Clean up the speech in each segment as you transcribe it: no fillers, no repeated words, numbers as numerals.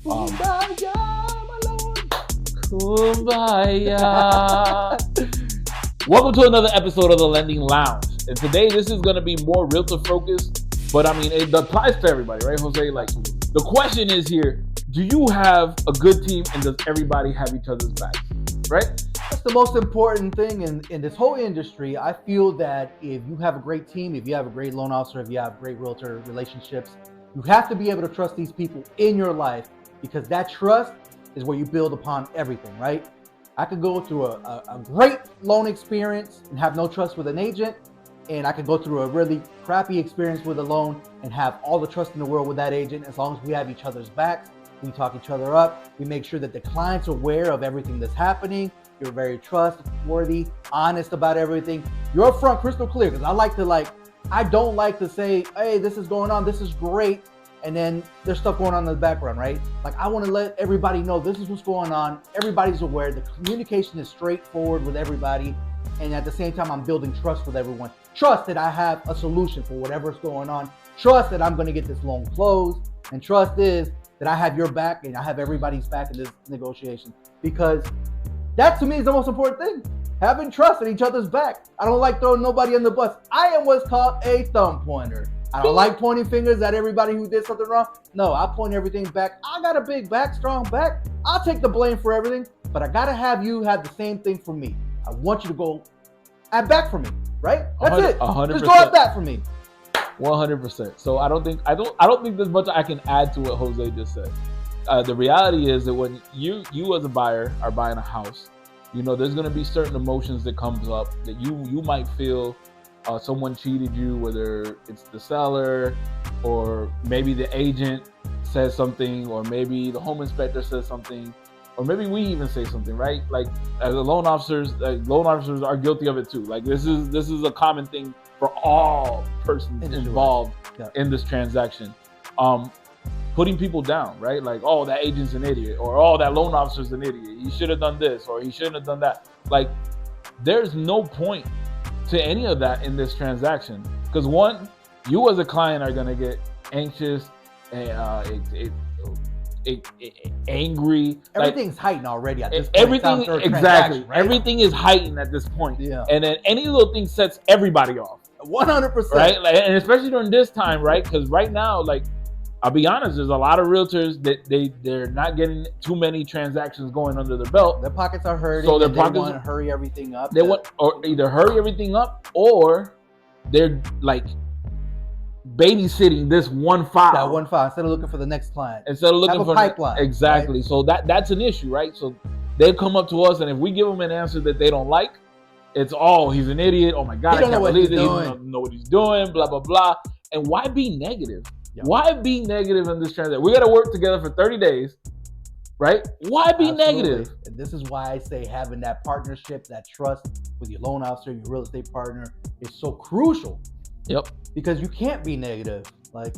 Kumbaya, my lord. Kumbaya. Welcome to another episode of the Lending Lounge. And today this is going to be more realtor focused, but I mean, it applies to everybody, right, Jose? Like, the question is here, do you have a good team and does everybody have each other's backs, right? That's the most important thing in this whole industry. I feel that if you have a great team, if you have a great loan officer, if you have great realtor relationships, you have to be able to trust these people in your life, because that trust is where you build upon everything, right? I could go through a great loan experience and have no trust with an agent, and I could go through a really crappy experience with a loan and have all the trust in the world with that agent. As long as we have each other's backs, we talk each other up, we make sure that the client's aware of everything that's happening. You're very trustworthy, honest about everything. You're upfront, crystal clear, because I don't like to say, hey, this is going on, this is great, and then there's stuff going on in the background, right? Like, I want to let everybody know this is what's going on. Everybody's aware. The communication is straightforward with everybody. And at the same time, I'm building trust with everyone. Trust that I have a solution for whatever's going on. Trust that I'm going to get this loan closed. And trust is that I have your back and I have everybody's back in this negotiation. Because that, to me, is the most important thing. Having trust in each other's back. I don't like throwing nobody on the bus. I am what's called a thumb pointer. I don't like pointing fingers at everybody who did something wrong. No, I point everything back. I got a big back, strong back. I'll take the blame for everything, but I gotta have you have the same thing for me. I want you to go at back for me, right? That's it. 100%. Just go at bat for me. 100%. So I don't think there's much I can add to what Jose just said. The reality is that when you as a buyer are buying a house, you know there's going to be certain emotions that comes up that you might feel. Someone cheated you, whether it's the seller or maybe the agent says something, or maybe the home inspector says something, or maybe we even say something, right? Like, as loan officers are guilty of it too. Like, this is a common thing for all persons involved in this transaction. Putting people down, right? Like, oh, that agent's an idiot, or oh, that loan officer's an idiot. He should have done this, or he shouldn't have done that. Like, there's no point to any of that in this transaction, because one, you as a client are going to get anxious and angry. Everything's heightened already at this point. Everything, exactly. Right? Everything is heightened at this point. Yeah. And then any little thing sets everybody off. 100%. Right? Like, and especially during this time, right? Because right now, like, I'll be honest, there's a lot of realtors that they're not getting too many transactions going under their belt. Their pockets are hurting, so they want to hurry everything up. They want, or either hurry everything up, or they're like babysitting this one file. That one file, instead of looking for the next client. Instead of looking for pipeline. Exactly. Right? So that's an issue, right? So they've come up to us, and if we give them an answer that they don't like, it's, oh, he's an idiot. Oh my God, I can't believe it. He doesn't know what he's doing, blah, blah, blah. And why be negative? Yeah. Why be negative in this transaction? We got to work together for 30 days, right? Why be negative? And this is why I say having that partnership, that trust with your loan officer, your real estate partner is so crucial. Yep. Because you can't be negative. Like,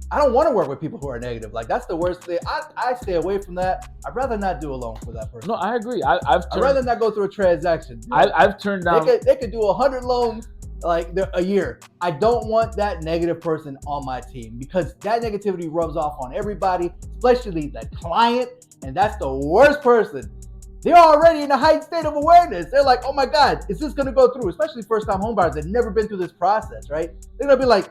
I don't want to work with people who are negative. Like, that's the worst thing. I stay away from that. I'd rather not do a loan for that person. No, I agree. I'd rather not go through a transaction. I've turned down. They could do 100 loans like a year. I don't want that negative person on my team, because that negativity rubs off on everybody, especially the client, and that's the worst person. They're already in a heightened state of awareness. They're like, oh my God, is this gonna go through? Especially first-time homebuyers that never been through this process, right? They're gonna be like,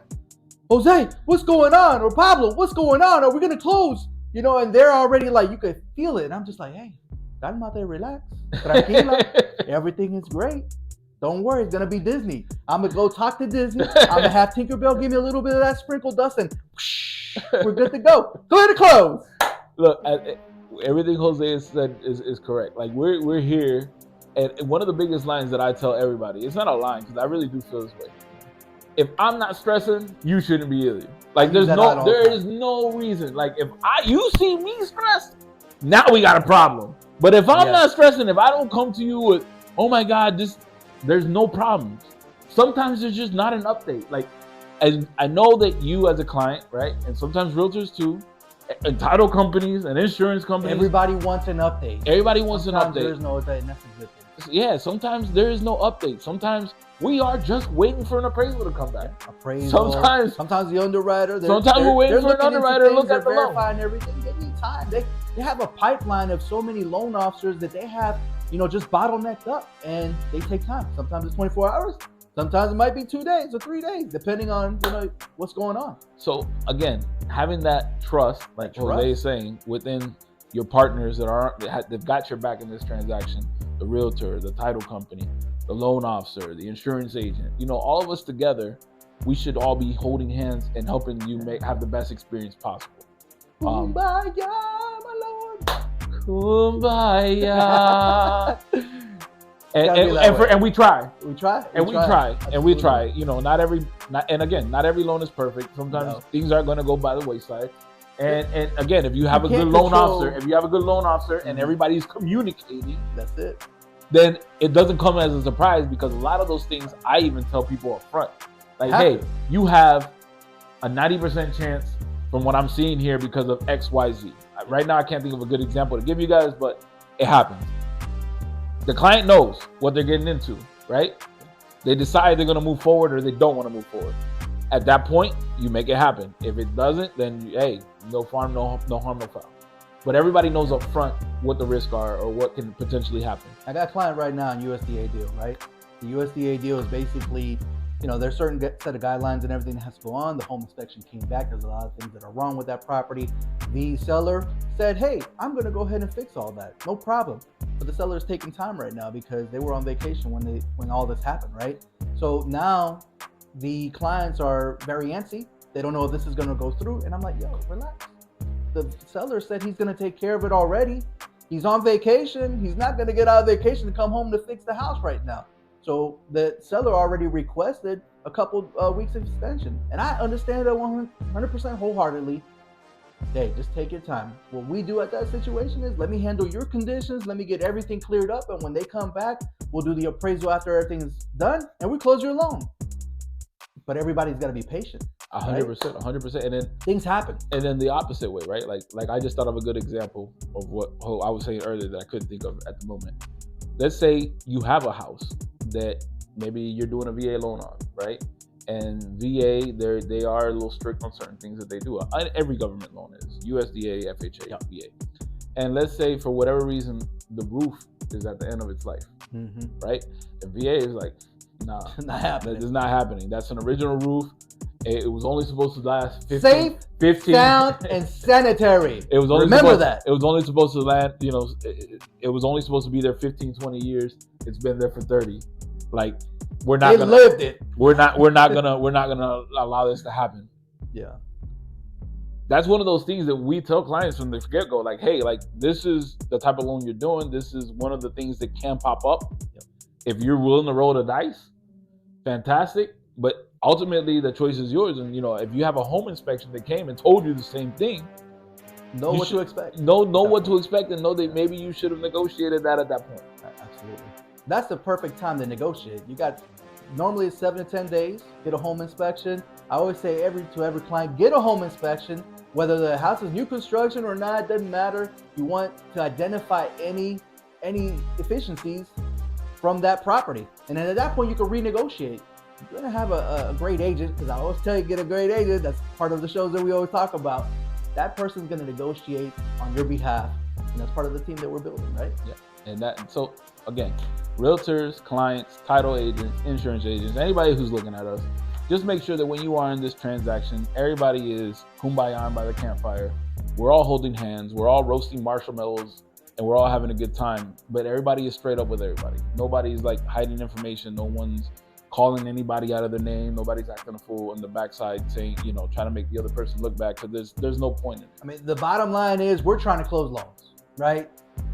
Jose, what's going on? Or Pablo, what's going on? Are we gonna close? You know, and they're already like, you could feel it. And I'm just like, hey, calmate, relax, tranquila, everything is great. Don't worry, it's gonna be Disney. I'm gonna go talk to Disney. I'm gonna have Tinkerbell give me a little bit of that sprinkle dust, and whoosh, we're good to go. Clear to close. Look, everything Jose has said is correct. Like, we're here, and one of the biggest lines that I tell everybody, it's not a line, because I really do feel this way. If I'm not stressing, you shouldn't be either. Like, there is no reason. Like, if you see me stressed, now we got a problem. But if I'm not stressing, if I don't come to you with, oh my God, there's no problems. Sometimes there's just not an update. Like, I know that you as a client, right? And sometimes realtors too, and title companies and insurance companies. Everybody wants an update. Everybody wants an update. There's no update, and that's a good thing. Yeah, sometimes there is no update. Sometimes We are just waiting for an appraisal to come back. Appraisal. Sometimes the underwriter. Sometimes we're waiting for an underwriter to look at the loan. Verifying everything. They need time. They have a pipeline of so many loan officers that they have, just bottlenecked up, and they take time. Sometimes it's 24 hours. Sometimes it might be 2 days or 3 days, depending on what's going on. So again, having that trust, like Jose is saying, within your partners they've got your back in this transaction, the realtor, the title company, the loan officer, the insurance agent, all of us together, we should all be holding hands and helping you have the best experience possible. Kumbaya, my lord. Kumbaya. and we try. We try. Not every loan is perfect. Sometimes things are going to go by the wayside. And again, if you have a good loan officer, and everybody's communicating, that's it. Then it doesn't come as a surprise, because a lot of those things I even tell people up front. Like, hey, you have a 90% chance from what I'm seeing here because of X, Y, Z. Right now, I can't think of a good example to give you guys, but it happens. The client knows what they're getting into, right? They decide they're going to move forward or they don't want to move forward. At that point, you make it happen. If it doesn't, then hey, no harm, no foul. But everybody knows up front what the risks are or what can potentially happen. I got a client right now in USDA deal, right? The USDA deal is basically, there's certain set of guidelines and everything that has to go on. The home inspection came back. There's a lot of things that are wrong with that property. The seller said, hey, I'm going to go ahead and fix all that. No problem. But the seller is taking time right now because they were on vacation when all this happened, right? So now the clients are very antsy. They don't know if this is going to go through. And I'm like, yo, relax. The seller said he's going to take care of it already. He's on vacation. He's not going to get out of vacation to come home to fix the house right now. So the seller already requested a couple weeks of extension. And I understand that 100% wholeheartedly. Hey, just take your time. What we do at that situation is let me handle your conditions. Let me get everything cleared up. And when they come back, we'll do the appraisal after everything's done and we close your loan. But everybody's got to be patient. 100%, 100%. And then things happen. And then the opposite way, right? Like I just thought of a good example of what I was saying earlier that I couldn't think of at the moment. Let's say you have a house that maybe you're doing a VA loan on, right? And VA, they are a little strict on certain things that they do. Every government loan is USDA, FHA, VA. And let's say for whatever reason, the roof is at the end of its life, right? And VA is like, nah, not happening. It's not happening. That's an original roof. It was only supposed to last 15, sound, and sanitary. It was only Remember that. It was only supposed to last, it was only supposed to be there 15, 20 years. It's been there for 30. Like, we're not gonna lived it. We're not gonna allow this to happen. Yeah. That's one of those things that we tell clients from the get-go, like, hey, like, this is the type of loan you're doing. This is one of the things that can pop up. Yep. If you're willing to roll the dice, fantastic. But ultimately, the choice is yours. And, if you have a home inspection that came and told you the same thing, know what to expect. Know what to expect, and know that maybe you should have negotiated that at that point. Absolutely. That's the perfect time to negotiate. You got, normally it's 7 to 10 days, get a home inspection. I always say to every client, get a home inspection. Whether the house is new construction or not, it doesn't matter. You want to identify any efficiencies from that property. And then at that point, you can renegotiate. You're going to have a great agent, because I always tell you, get a great agent. That's part of the shows that we always talk about. That person's going to negotiate on your behalf. And that's part of the team that we're building, right? Yeah. And so, again, realtors, clients, title agents, insurance agents, anybody who's looking at us, just make sure that when you are in this transaction, everybody is kumbaya by the campfire. We're all holding hands. We're all roasting marshmallows, and we're all having a good time. But everybody is straight up with everybody. Nobody's like hiding information. No one's calling anybody out of their name. Nobody's acting a fool on the backside saying, trying to make the other person look bad, because there's no point in it. I mean, the bottom line is we're trying to close loans, right?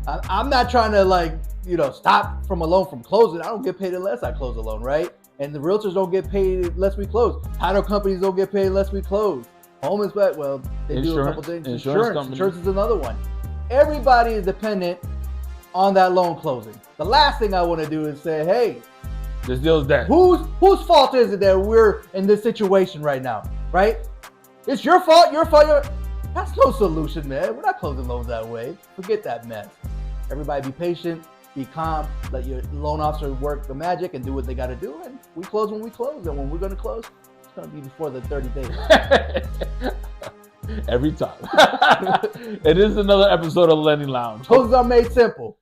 I'm not trying to stop from a loan from closing. I don't get paid unless I close a loan, right? And the realtors don't get paid unless we close. Title companies don't get paid unless we close. Home inspect, well, they do a couple things. Insurance is another one. Everybody is dependent on that loan closing. The last thing I want to do is say, hey, this deal is dead. Whose fault is it that we're in this situation right now, right? It's your fault. That's no solution, man. We're not closing loans that way. Forget that mess. Everybody be patient. be calm, let your loan officer work the magic and do what they got to do, and we close when we close. And when we're going to close, it's going to be before the 30 days. Every time. It is another episode of Lenny Lounge. Closes are made simple.